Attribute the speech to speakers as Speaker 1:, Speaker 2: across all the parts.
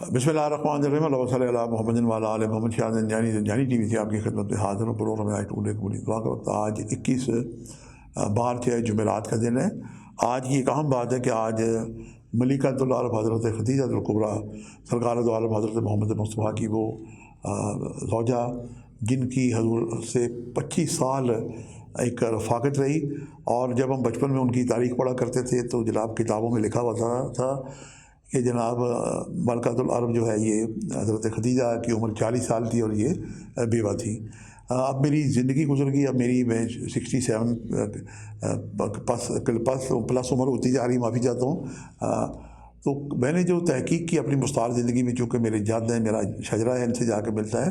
Speaker 1: بسم اللہ الرحمن الرحیم، اللہ صلی اللہ محمد وعلیٰ آل محمد۔ شاہ زنجانی ٹی وی سے آپ کی خدمت میں حاضر ہوں۔ پروگرام آج ٹوڈے کو بڑی دعا کا وقت۔ آج 21 مارچ ہے، جمعرات کا دن ہے۔ آج کی ایک اہم بات ہے کہ آج ملکۃ العرب حضرت خدیجہ الکبریٰ سرکار دو عالم حضرت محمد مصطفیٰ کی وہ زوجہ جن کی حضور سے 25 سال ایک رفاقت رہی، اور جب ہم بچپن میں ان کی تاریخ پڑھا کرتے تھے تو جناب کتابوں میں لکھا ہوا تھا کہ جناب ملکۃ العرب جو ہے یہ حضرت خدیجہ کی عمر 40 سال تھی اور یہ بیوہ تھی۔ اب میری زندگی گزر گئی، اب میں 67 پلس عمر ہوتی جا رہی، معافی چاہتا ہوں۔ تو میں نے جو تحقیق کی اپنی مستعار زندگی میں، چونکہ میرے جد ہیں، میرا شجرہ ہے، ان سے جا کے ملتا ہے،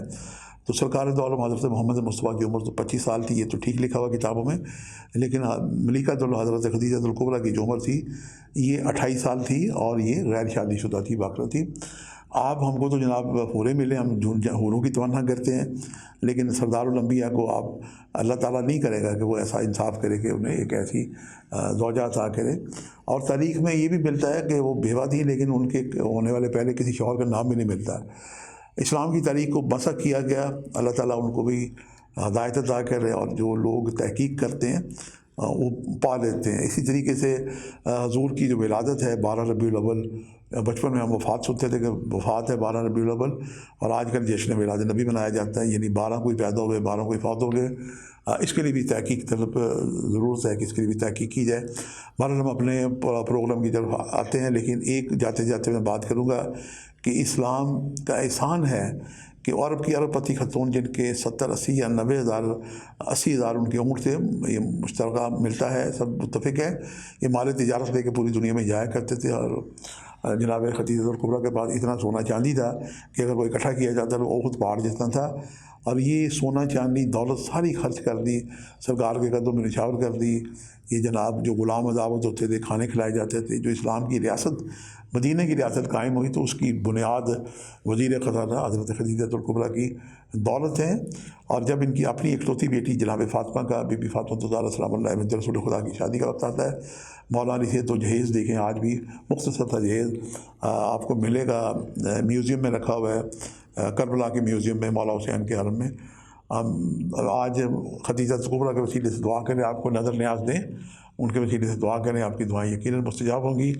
Speaker 1: تو سرکار دو عالم حضرت محمد مصطفیٰ کی عمر تو 25 سال تھی، یہ تو ٹھیک لکھا ہوا کتابوں میں، لیکن ملکۃ حضرت خدیجہ الکبریٰ کی جو عمر تھی یہ 28 سال تھی، اور یہ غیر شادی شدہ تھی، باقرہ تھی۔ آپ ہم کو تو جناب حوریں ملے، ہم حوروں کی تمنا کرتے ہیں، لیکن سردار الانبیاء کو آپ اللہ تعالیٰ نہیں کرے گا کہ وہ ایسا انصاف کرے کہ انہیں ایک ایسی زوجہ عطا کرے۔ اور تاریخ میں یہ بھی ملتا ہے کہ وہ بیوہ تھی، لیکن ان کے ہونے والے پہلے کسی شوہر کا نام بھی نہیں ملتا۔ اسلام کی تاریخ کو مسخ کیا گیا، اللہ تعالیٰ ان کو بھی ہدایت عطا کرے، اور جو لوگ تحقیق کرتے ہیں وہ پا لیتے ہیں۔ اسی طریقے سے حضور کی جو ولادت ہے 12 ربیع الاول، بچپن میں ہم وفات سنتے تھے کہ وفات ہے 12 ربیع الاول، اور آج کل جشن میلاد نبی منایا جاتا ہے، یعنی 12 کوئی پیدا ہوئے، 12 کوئی فوت ہو گئے۔ اس کے لیے بھی تحقیق طلب ضرورت ہے کہ اس کے لیے بھی تحقیق کی جائے۔ بہرحال ہم اپنے پروگرام کی طرف آتے ہیں، لیکن ایک جاتے جاتے میں بات کروں گا کہ اسلام کا احسان ہے کہ عرب کی ارب پتی خاتون جن کے 70 80 یا 90 ہزار 80 ہزار ان کی عمر سے یہ مشترکہ ملتا ہے، سب متفق ہے، یہ مال تجارت لے کے پوری دنیا میں جایا کرتے تھے، اور جناب خدیجہ الکبریٰ کے پاس اتنا سونا چاندی تھا کہ اگر وہ اکٹھا کیا جاتا تو احد پہاڑ جتنا تھا، اور یہ سونا چاندی دولت ساری خرچ کر دی، سرکار کے قدموں میں نچھاور کر دی۔ یہ جناب جو غلام عذابت ہوتے تھے، کھانے کھلائے جاتے تھے، جو اسلام کی ریاست مدینہ کی ریاست قائم ہوئی تو اس کی بنیاد وزیر خزانہ حضرت خدیجہ الکبریٰ کی دولت ہے۔ اور جب ان کی اپنی اکلوتی بیٹی جناب فاطمہ کا، بی بی فاطمہ زہرا سلام اللہ علیہا بنت رسول خدا کی شادی کا وقت آتا ہے، مولا علی سے تو جہیز دیکھیں، آج بھی مختصر تھا جہیز، آپ کو ملے گا، میوزیم میں رکھا ہوا ہے، کربلا کے میوزیم میں، مولا حسین کے حرم میں۔ آج خدیجہ الکبریٰ کے وسیلے سے دعا کریں، آپ کو نظر نیاز دیں، ان کے وسیلے سے دعا کریں، آپ کی دعائیں یقیناً مستجاب ہوں گی۔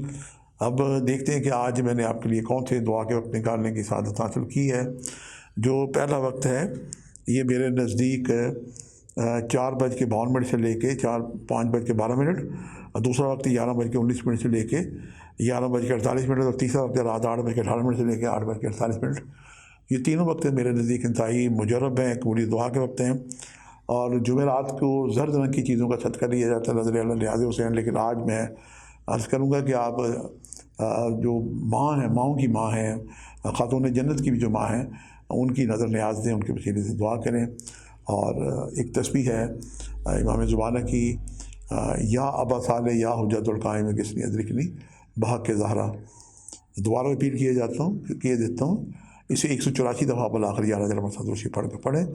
Speaker 1: اب دیکھتے ہیں کہ آج میں نے آپ کے لیے کون سے دعا کے وقت نکالنے کی سعادت حاصل کی ہے۔ جو پہلا وقت ہے یہ میرے نزدیک 4:52 سے لے کے 5:12، اور دوسرا وقت 11:19 سے لے کے 11:48، اور تیسرا وقت رات 8:18 سے لے کے 8:48۔ یہ تینوں وقت میرے نزدیک انتہائی مجرب ہیں، قبولی دعا کے وقت ہیں، اور جمعرات کو زرد رنگ کی چیزوں کا صدقہ لیا جاتا ہے نظر اللہ لحاظ حسین۔ لیکن آج میں عرض کروں گا کہ آپ جو ماں ہیں، ماؤں کی ماں ہیں، خاتون جنت کی بھی جو ماں ہیں، ان کی نظر نیاز دیں، ان کے وسیلے سے دعا کریں۔ اور ایک تسبیح ہے امام زبانہ کی، یا ابا صالح یا حجت القائم کسنی ادرکنی بحق زہرا، دوبارہ ریپیٹ کیے دیتا ہوں، اسے 184 دفعہ بالآخر 11 مرتبہ پڑھ کے پڑھیں،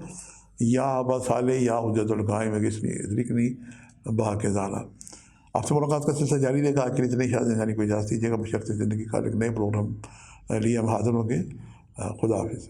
Speaker 1: یا ابا صالح یا حجت القائم کسنی ادرکنی بحق زہرا۔ آپ سے ملاقات کا سلسلہ جاری رہے گا۔ آخر اتنے شاید جانے کو اجازت دیجیے گا، بشرط زندگی کا ایک نئے پروگرام لیے ہم حاضر ہوں گے۔ خدا حافظ۔